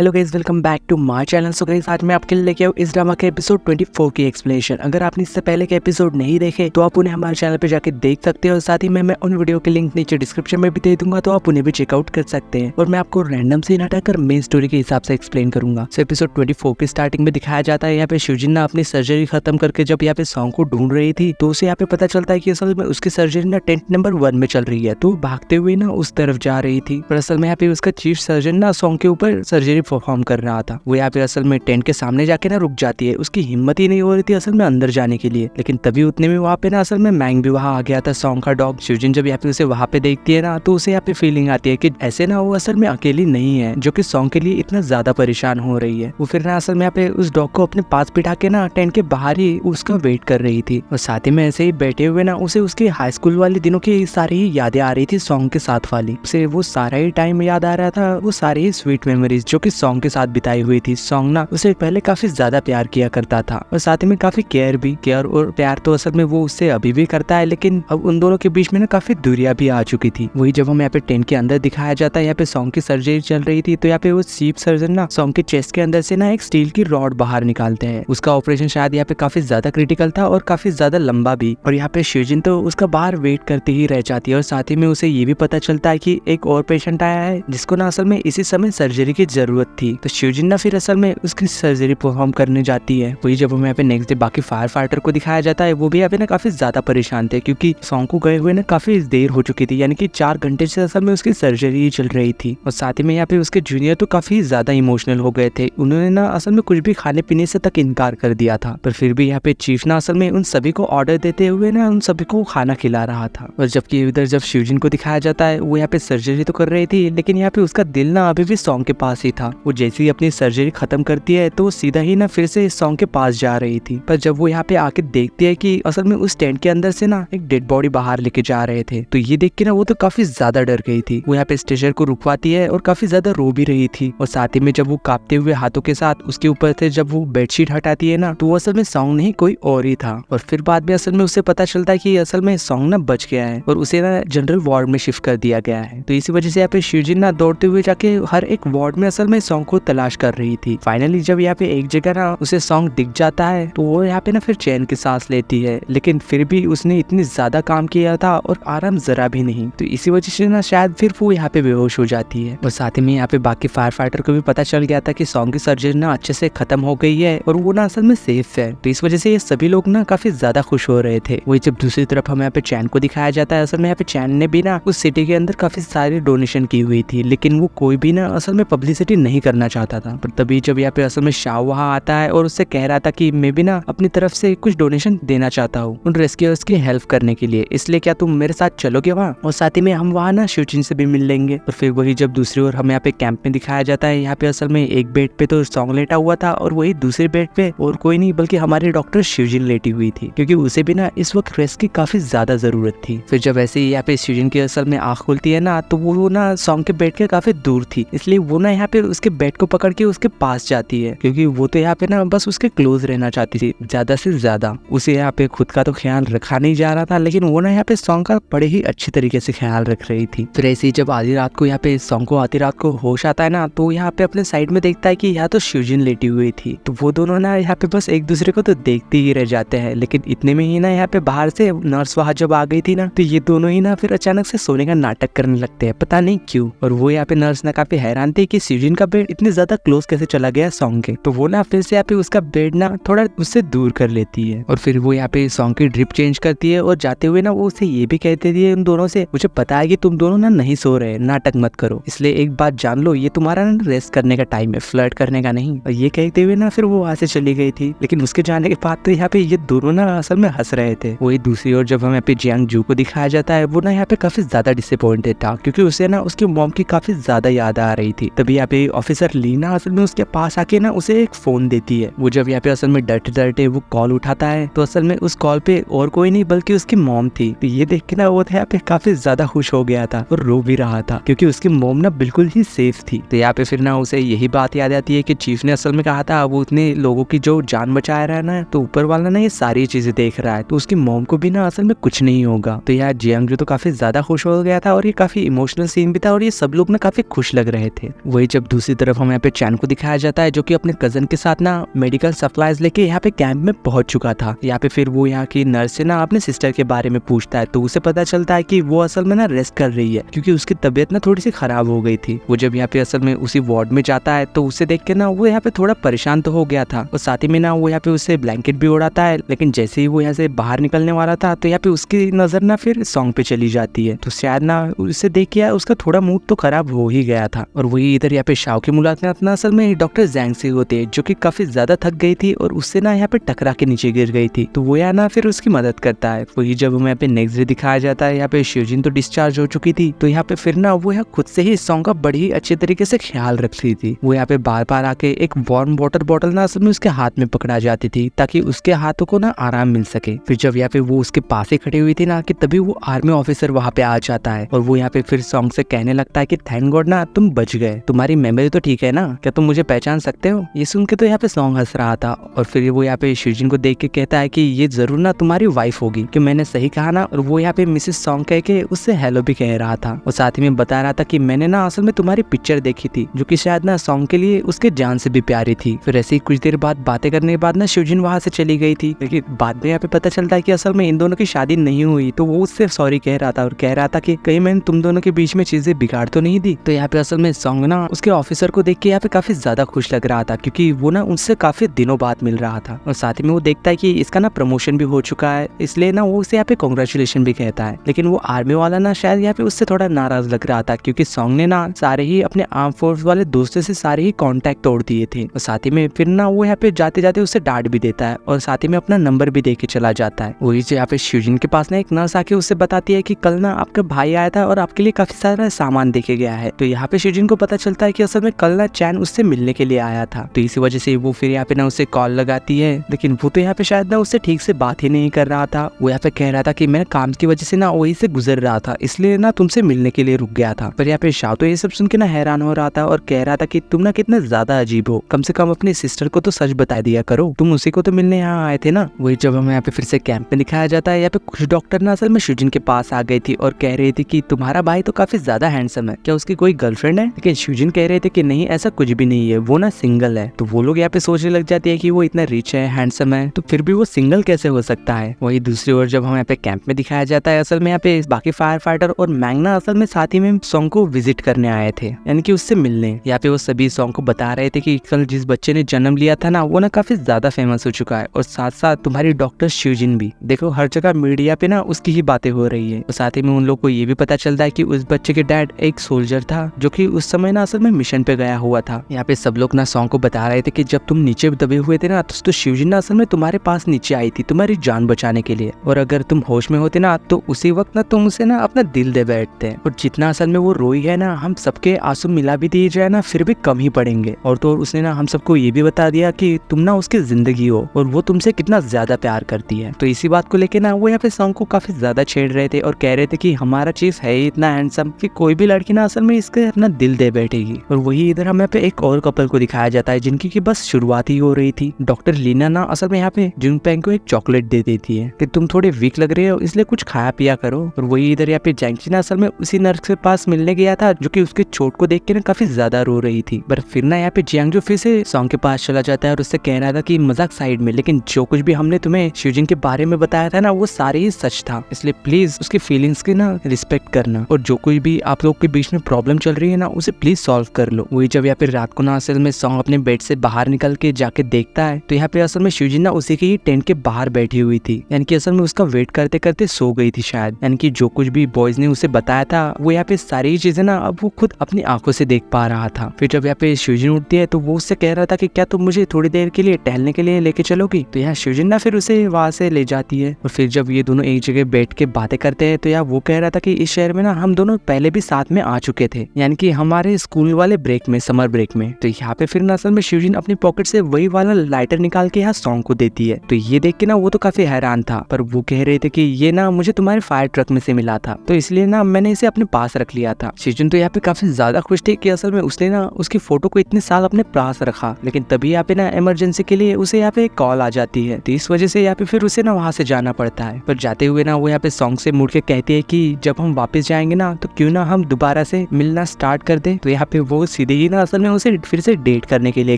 Hello guys, welcome back to my channel. So guys, आज मैं आपके लिए लेके आऊँ इस ड्रामा के एपिसोड 24 की एक्सप्लेनेशन। अगर आपने इससे पहले के एपिसोड नहीं देखे तो आप उन्हें हमारे चैनल पे जाके देख सकते हैं और साथ ही मैं उन वीडियो के लिंक नीचे डिस्क्रिप्शन में भी दे दूंगा, तो आप उन्हें भी चेकआउट कर सकते हैं। और मैं आपको रैंडम सीन हटाकर मेन स्टोरी के हिसाब से एक्सप्लेन करूंगा। सो एपिसोड 24 की स्टार्टिंग में दिखाया जाता है यहाँ पे शिवजिन ना अपनी सर्जरी खत्म करके जब यहाँ पे सॉन्ग को ढूंढ रही थी तो उसे यहाँ पे पता चलता है कि असल में उसकी सर्जरी ना टेंट नंबर 1 में चल रही है। तो भागते हुए ना उस तरफ जा रही थी, पर असल में यहाँ पे उसका चीफ सर्जन ना सॉन्ग के ऊपर सर्जरी परफॉर्म कर रहा था। वो यहाँ पे असल में टेंट के सामने जाके ना रुक जाती है। उसकी हिम्मत ही नहीं हो रही थी असल में अंदर जाने के लिए, लेकिन तभी उतने में वहाँ पे ना असल में मैंग भी वहाँ आ गया था, सॉन्ग का डॉग। शिवजिन जब यहाँ पे उसे वहाँ पे देखती है ना तो उसे यहाँ पे फीलिंग आती है कि ऐसे ना वो असल में अकेली नहीं है जो कि सॉन्ग के लिए इतना ज्यादा परेशान हो रही है। वो फिर ना असल में यहाँ पे उस डॉग को अपने पास बिठा के ना टेंट के बाहर ही उसका वेट कर रही थी। और साथ ही में ऐसे ही बैठे हुए ना उसे उसके हाई स्कूल वाले दिनों की सारी ही यादें आ रही थी सॉन्ग के साथ वाली। उसे वो सारा ही टाइम याद आ रहा था, वो सारी ही स्वीट मेमोरीज जो कि सॉन्ग के साथ बिताई हुई थी। सॉन्ग ना उसे पहले काफी ज्यादा प्यार किया करता था और साथ ही में काफी केयर और प्यार तो असल में वो उससे अभी भी करता है, लेकिन अब उन दोनों के बीच में ना काफी दूरियां भी आ चुकी थी। वही जब हमें यहाँ पे टेंट के अंदर दिखाया जाता है, यहाँ पे सॉन्ग की सर्जरी चल रही थी तो यहाँ पे वो चीफ सर्जन ना सॉन्ग के चेस्ट के अंदर से ना एक स्टील की रॉड बाहर निकालते हैं। उसका ऑपरेशन शायद यहाँ पे काफी ज्यादा क्रिटिकल था और काफी ज्यादा लंबा भी। और यहाँ पे शिवजिन तो उसका बाहर वेट करते ही रह जाती है और साथ ही में उसे ये भी पता चलता है कि एक और पेशेंट आया है जिसको ना असल में इसी समय सर्जरी की जरूरत थी। तो शिवजिन ना फिर असल में उसकी सर्जरी परफॉर्म करने जाती है। वही जब हमें यहाँ पे नेक्स्ट डे बाकी फायर फाइटर को दिखाया जाता है, वो भी यहाँ पे ना काफी ज्यादा परेशान थे क्योंकि सॉन्ग को गए हुए ना काफी देर हो चुकी थी, यानी कि 4 घंटे से असल में उसकी सर्जरी चल रही थी। और साथ ही में यहाँ पे उसके जूनियर तो काफी ज्यादा इमोशनल हो गए थे। उन्होंने ना असल में कुछ भी खाने पीने से तक इनकार कर दिया था, पर फिर भी यहाँ पे चीफ ना असल में उन सभी को ऑर्डर देते हुए ना उन सभी को खाना खिला रहा था। और जबकि इधर जब शिवजिन को दिखाया जाता है, वो यहाँ पे सर्जरी तो कर रही थी लेकिन यहाँ पे उसका दिल ना अभी भी सॉन्ग के पास ही था। वो जैसे ही अपनी सर्जरी खत्म करती है तो वो सीधा ही ना फिर से सॉन्ग के पास जा रही थी, पर जब वो यहाँ पे आके देखती है कि असल में उस टेंट के अंदर से ना एक डेड बॉडी बाहर लेके जा रहे थे, तो ये देख के ना वो तो काफी ज्यादा डर गई थी। वो यहाँ पे स्ट्रेचर को रुकवाती है और काफी ज्यादा रो भी रही थी। और साथ ही में जब वो कांपते हुए हाथों के साथ उसके ऊपर से जब वो बेडशीट हटाती है ना तो वो असल में सॉन्ग नहीं कोई और ही था। और फिर बाद में असल में उसे पता चलता है कि असल में सॉन्ग ना बच गया है और उसे ना जनरल वार्ड में शिफ्ट कर दिया गया है। तो इसी वजह से यहाँ पे शिवजिन ना दौड़ते हुए जाके हर एक वार्ड में असल में सॉन्ग को तलाश कर रही थी। फाइनली जब यहाँ पे एक जगह ना उसे सॉन्ग दिख जाता है तो वो यहाँ पे ना फिर चैन की सांस लेती है, लेकिन फिर भी उसने इतनी ज्यादा काम किया था और आराम जरा भी नहीं। तो इसी वजह से ना शायद फिर वो यहाँ पे बेहोश हो जाती है। और साथ ही में यहाँ पे बाकी फायर फाइटर को भी पता चल गया था कि सॉन्ग की सर्जरी ना अच्छे से खत्म हो गई है और वो ना असल में सेफ है। तो इस वजह से ये सभी लोग ना काफी ज्यादा खुश हो रहे थे। वही जब दूसरी तरफ हमें यहाँ पे चैन को दिखाया जाता है, असल में यहाँ पे चैन ने भी ना उस सिटी के अंदर काफी सारी डोनेशन की हुई थी, लेकिन वो कोई भी ना असल में पब्लिसिटी नहीं करना चाहता था। पर तभी जब यहाँ पे असल में शाओ वहाँ आता है और उससे कह रहा था कि मैं भी ना अपनी तरफ से कुछ डोनेशन देना चाहता हूँ उन रेस्क्यूअर्स की हेल्प करने के लिए, इसलिए क्या तुम मेरे साथ चलोगे वहाँ, और साथ ही में हम वहाँ ना शिवजिन से भी मिल लेंगे। और फिर वही जब दूसरी ओर हमें यहाँ पे कैंप में दिखाया जाता है, यहाँ पे असल में एक बेड पे तो सॉन्ग लेटा हुआ था और वही दूसरे बेड पे और कोई नहीं बल्कि हमारे डॉक्टर शिवजिन लेटी हुई थी, क्योंकि उसे भी ना इस वक्त रेस्ट की काफी ज्यादा जरूरत थी। फिर जब ऐसे ही यहाँ पे शिवजिन की असल में आंख खुलती है ना तो वो ना सॉन्ग के बेड के काफी दूर थी, इसलिए वो ना यहाँ पे उसके बेड को पकड़ के उसके पास जाती है, क्योंकि वो तो यहाँ पे ना बस उसके क्लोज रहना चाहती थी ज्यादा से ज्यादा। उसे यहाँ पे खुद का तो ख्याल रखा नहीं जा रहा था, लेकिन वो ना यहाँ पे सॉन्ग का बड़े ही अच्छी तरीके से ख्याल रख रही थी। फिर ऐसे ही जब आधी रात को यहाँ पे सॉन्ग को आधी रात को होश आता है ना तो यहाँ पे अपने साइड में देखता है कि यहाँ तो शिवजिन लेटी हुई थी। तो वो दोनों ना यहाँ पे बस एक दूसरे को तो देखते ही रह जाते हैं, लेकिन इतने में ही ना यहाँ पे बाहर से नर्स वहाँ जब आ गई थी ना तो ये दोनों ही ना फिर अचानक से सोने का नाटक करने लगते हैं, पता नहीं क्यों। और वो यहाँ पे नर्स ना काफी हैरान थी कि शिवजिन का बेड इतने ज्यादा क्लोज कैसे चला गया सॉन्ग के। तो वो ना फिर से यहाँ पे उसका बेड ना थोड़ा उससे दूर कर लेती है और फिर वो यहाँ पे सॉन्ग की ड्रिप चेंज करती है और जाते हुए ना वो उसे ये भी कहते थे उन दोनों से, मुझे पता है कि तुम दोनों ना नहीं सो रहे, नाटक मत करो, इसलिए एक बात जान लो ये तुम्हारा ना रेस्ट करने का टाइम है, फ्लर्ट करने का नहीं। और ये कहते हुए ना फिर वो वहां से चली गई थी, लेकिन उसके जाने के बाद तो यहाँ पे ये दोनों ना असल में हंस रहे थे। वही दूसरी ओर जब हमें यहाँ पे जियांग जू को दिखाया जाता है, वो ना यहाँ पे काफी ज्यादा डिसअपॉइंटेड था क्योंकि उसे ना उसकी मॉम की काफी ज्यादा याद आ रही थी। तभी यहाँ पे ऑफिसर लीना असल में उसके पास आके ना उसे एक फोन देती है। वो जब यहाँ पे असल में डरते डरते वो कॉल उठाता है तो असल में उस कॉल पे और कोई नहीं बल्कि उसकी मॉम थी। तो ये देख के ना वो यहाँ पे काफी ज्यादा खुश हो गया था और रो भी रहा था क्योंकि उसकी मॉम ना बिल्कुल ही सेफ थी। तो यहाँ पे फिर ना उसे यही बात याद आती है कि चीफ ने असल में कहा था वो उतने लोगों की जो जान बचा रहा है ना, तो ऊपर वाला ना ये सारी चीजें देख रहा है, तो उसकी मॉम को भी ना असल में कुछ नहीं होगा। तो यार जियांग जो तो काफी ज्यादा खुश हो गया था और ये काफी इमोशनल सीन भी था और ये सब लोग ना काफी खुश लग रहे थे। वही जब दूसरी दूसरी तरफ हम यहाँ पे चैन को दिखाया जाता है जो कि अपने कजन के साथ ना मेडिकल सप्लाईज लेके यहाँ पे कैंप में पहुंच चुका था। यहाँ पे फिर वो यहाँ की नर्स से ना अपने सिस्टर के बारे में पूछता है, तो उसे पता चलता है कि वो असल में ना रेस्ट कर रही है क्योंकि उसकी तबीयत ना थोड़ी सी खराब हो गई थी। वो जब यहाँ पे असल में उसी वार्ड में जाता है तो उसे देख के ना वो यहाँ पे थोड़ा परेशान तो हो गया था और साथ ही में ना वो यहाँ पे उसे ब्लैंकेट भी उड़ाता है, लेकिन जैसे ही वो यहाँ से बाहर निकलने वाला था तो यहाँ पे उसकी नजर ना फिर सॉन्ग पे चली जाती है। तो शायद ना उसे देख के उसका थोड़ा मूड तो खराब हो ही गया था। और वही इधर यहाँ पे शाओ की मुलाकात ना असल में डॉक्टर जैंग से होती है जो कि काफी ज्यादा थक गई थी और उससे ना यहाँ पे टकरा के नीचे गिर गई थी। तो वो यहाँ ना फिर उसकी मदद करता है। वही जब हमें यहाँ पे नेक्स्ट डे दिखाया जाता है, यहाँ पे शिवजिन तो डिस्चार्ज हो चुकी थी, तो यहाँ पे फिर ना वो यहाँ खुद से ही सॉन्ग का बड़ी अच्छे तरीके से ख्याल रखती थी। वो यहाँ पे बार बार आके एक वार्म वाटर बॉटल ना असल में उसके हाथ में पकड़ा जाती थी ताकि उसके हाथों को ना आराम मिल सके। फिर जब यहाँ पे वो उसके पास ही खड़ी हुई थी ना कि तभी वो आर्मी ऑफिसर वहाँ पे आ जाता है और वो यहाँ पे फिर सॉन्ग से कहने लगता है कि थैंक गॉड ना तुम बच गए, तुम्हारी मेमोरी तो ठीक है ना, क्या तुम मुझे पहचान सकते हो। ये सुन के तो यहाँ पे सॉन्ग हंस रहा था और फिर वो यहाँ पे शिवजिन को देख के कहता है कि ये जरूर ना तुम्हारी वाइफ होगी, कि मैंने सही कहा ना। और वो यहाँ पे मिसेस सॉन्ग कह के उससे हेलो भी कह रहा था और साथ ही में बता रहा था कि मैंने ना असल में तुम्हारी पिक्चर देखी थी जो कि शायद ना सॉन्ग के लिए उसके जान से भी प्यारी थी। फिर ऐसे ही कुछ देर बाद बातें करने के बाद ना शिवजिन वहां से चली गई थी, लेकिन बाद में यहाँ पे पता चलता है कि असल में इन दोनों की शादी नहीं हुई। तो वो उससे सॉरी कह रहा था और कह रहा था कि कहीं मैंने तुम दोनों के बीच में चीजें बिगाड़ तो नहीं दी। तो यहाँ पे असल में सॉन्ग ना उसके ऑफिसर को देख के यहाँ पे काफी ज्यादा खुश लग रहा था क्योंकि वो ना उनसे काफी दिनों बाद मिल रहा था और साथ ही में वो देखता है कि इसका ना प्रमोशन भी हो चुका है, इसलिए ना वो उसे यहाँ पे कांग्रेचुलेशन भी कहता है। लेकिन वो आर्मी वाला ना शायद यहाँ पे उससे थोड़ा नाराज लग रहा था क्योंकि सॉन्ग ने ना सारे ही अपने आर्म फोर्स वाले दोस्तों से सारे ही कॉन्टेक्ट तोड़ दिए थे और साथ ही में फिर ना वो यहाँ पे जाते जाते उससे डांट भी देता है और साथ ही में अपना नंबर भी दे के चला जाता है। वही यहाँ पे शिवजिन के पास ना एक नर्स आके उससे बताती है कि कल ना आपका भाई आया था और आपके लिए काफी सारा सामान देके गया है। तो यहाँ पे शिवजिन को पता चलता है कि असल में कल ना चैन उससे मिलने के लिए आया था, तो इसी वजह से वो फिर यहाँ पे ना उसे कॉल लगाती है। लेकिन वो तो यहाँ पे शायद ना उससे ठीक से बात ही नहीं कर रहा था। वो यहाँ पे कह रहा था कि मैं काम की वजह से ना वही से गुजर रहा था, इसलिए ना तुमसे मिलने के लिए रुक गया था। पर यहाँ पे शाओ तो ये सब सुन के ना हैरान हो रहा था और कह रहा था कि तुम ना कितना ज्यादा अजीब हो, कम से कम अपनी सिस्टर को तो सच बता दिया करो, तुम उसी को तो मिलने यहाँ आए थे ना। वही जब हमें यहाँ पे फिर से कैंप में दिखाया जाता है, यहाँ पे कुछ डॉक्टर ना असल में शिवजिन के पास आ गई थी और कह रही थी कि तुम्हारा भाई तो काफी ज्यादा हैंडसम है, क्या उसकी कोई गर्लफ्रेंड है। लेकिन शिवजिन कह रहे थे कि नहीं, ऐसा कुछ भी नहीं है, वो ना सिंगल है। तो वो लोग यहाँ पे सोचने लग जाते हैं कि वो इतना रिच है, हैंडसम है, तो फिर भी वो सिंगल कैसे हो सकता है। वही दूसरी ओर जब हम यहाँ पे कैंप में दिखाया जाता है, असल में यहाँ पे बाकी फायर फाइटर और मैंगना असल में साथ ही में सॉन्ग को विजिट करने आए थे, यानी कि उससे मिलने। यहाँ पे वो सभी सॉन्ग को बता रहे थे कि कल जिस बच्चे ने जन्म लिया था ना वो ना काफी ज्यादा फेमस हो चुका है और साथ साथ तुम्हारी डॉक्टर शिवजिन भी, देखो हर जगह मीडिया पे ना उसकी ही बातें हो रही है। और साथ ही में उन लोग को ये भी पता चलता है कि उस बच्चे के डैड एक सोल्जर था जो कि उस समय ना असल में मिशन पे गया हुआ था। यहाँ पे सब लोग ना सॉन्ग को बता रहे थे कि जब तुम नीचे दबे हुए थे ना तो शिवजिन ना असल में तुम्हारे पास नीचे आई थी तुम्हारी जान बचाने के लिए, और अगर तुम होश में होते ना तो उसी वक्त ना तुम उसे ना अपना दिल दे बैठते। और जितना असल में वो रोई है ना, हम सबके आंसू मिला भी दिए जाए ना फिर भी कम ही पड़ेंगे। और तो उसने ना हम सबको ये भी बता दिया कि तुम ना उसकी जिंदगी हो और वो तुमसे कितना ज्यादा प्यार करती है। तो इसी बात को लेके ना वो यहाँ पे सॉन्ग को काफी ज्यादा छेड़ रहे थे और कह रहे थे कि हमारा चीज है ही इतना हैंडसम कि कोई भी लड़की ना असल में इसके अपना दिल दे बैठेगी। और वही इधर हम यहाँ पे एक और कपल को दिखाया जाता है जिनकी की बस शुरुआत ही हो रही थी। डॉक्टर लीना ना असल में यहाँ पे जुनपेंग को एक चॉकलेट दे देती है कि तुम थोड़े वीक लग रहे हो इसलिए कुछ खाया पिया करो। और वही इधर यहाँ पे जैंगची ना असल में उसी नर्स के पास मिलने गया था जो कि उसके चोट को देख के ना काफी ज्यादा रो रही थी। पर फिर ना यहाँ पे जियांग फिर से सॉन्ग के पास चला जाता है और उससे कह रहा था कि मजाक साइड में, लेकिन जो कुछ भी हमने तुम्हें शिवजिन के बारे में बताया था ना वो सारे ही सच था, इसलिए प्लीज उसकी फीलिंग्स की ना रिस्पेक्ट करना और जो कोई भी आप लोग के बीच में प्रॉब्लम चल रही है ना उसे प्लीज सॉल्व कर लो। वही जब यहाँ पे रात को ना असल में सॉन्ग अपने बेड से बाहर निकल के जाके देखता है तो यहाँ पे असल में शिवजिन ना उसी के ही टेंट के बाहर बैठी हुई थी, यानी कि असल में उसका वेट करते करते सो गई थी शायद। यानी कि जो कुछ भी बॉयज ने उसे बताया था वो यहाँ पे सारी चीजें ना अब वो खुद अपनी आंखों से देख पा रहा था। फिर जब यहाँ पे शिवजिन उठती है तो वो उससे कह रहा था कि क्या तुम मुझे थोड़ी देर के लिए टहलने के लिए लेके चलोगी। तो यहाँ शिवजिन ना फिर उसे वहां से ले जाती है और फिर जब ये दोनों एक जगह बैठ के बातें करते हैं तो यहाँ वो कह रहा था कि इस शहर में ना हम दोनों पहले भी साथ में आ चुके थे, यानी कि हमारे स्कूल वाले ब्रेक में, समर ब्रेक में। तो यहाँ पे फिर ना असल में शिवजिन अपनी पॉकेट से वही वाला लाइटर निकाल के यहाँ सॉन्ग को देती है। तो ये देख के ना वो तो काफी हैरान था, पर वो कह रहे थे कि ये ना मुझे तुम्हारे फायर ट्रक में से मिला था तो इसलिए ना मैंने इसे अपने पास रख लिया था। शिवजिन तो यहाँ पे काफी ज्यादा खुश थे कि असल में उसने ना उसकी फोटो को इतने साल अपने पास रखा, लेकिन तभी यहाँ पे ना इमरजेंसी के लिए उसे यहाँ पे एक कॉल आ जाती है, तो इस वजह से यहाँ पे फिर उसे ना वहाँ से जाना पड़ता है। पर जाते हुए ना वो यहाँ पे सॉन्ग से मुड़ के कहती है कि जब हम वापस जाएंगे ना तो क्यों ना हम दोबारा से मिलना स्टार्ट कर दे। तो यहाँ पे वो सीधे ही ना असल में उसे फिर से डेट करने के लिए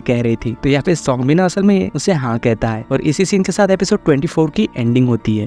कह रही थी। तो यहाँ पे सॉन्ग भी ना असल में उसे हाँ कहता है और इसी सीन के साथ एपिसोड 24 की एंडिंग होती है।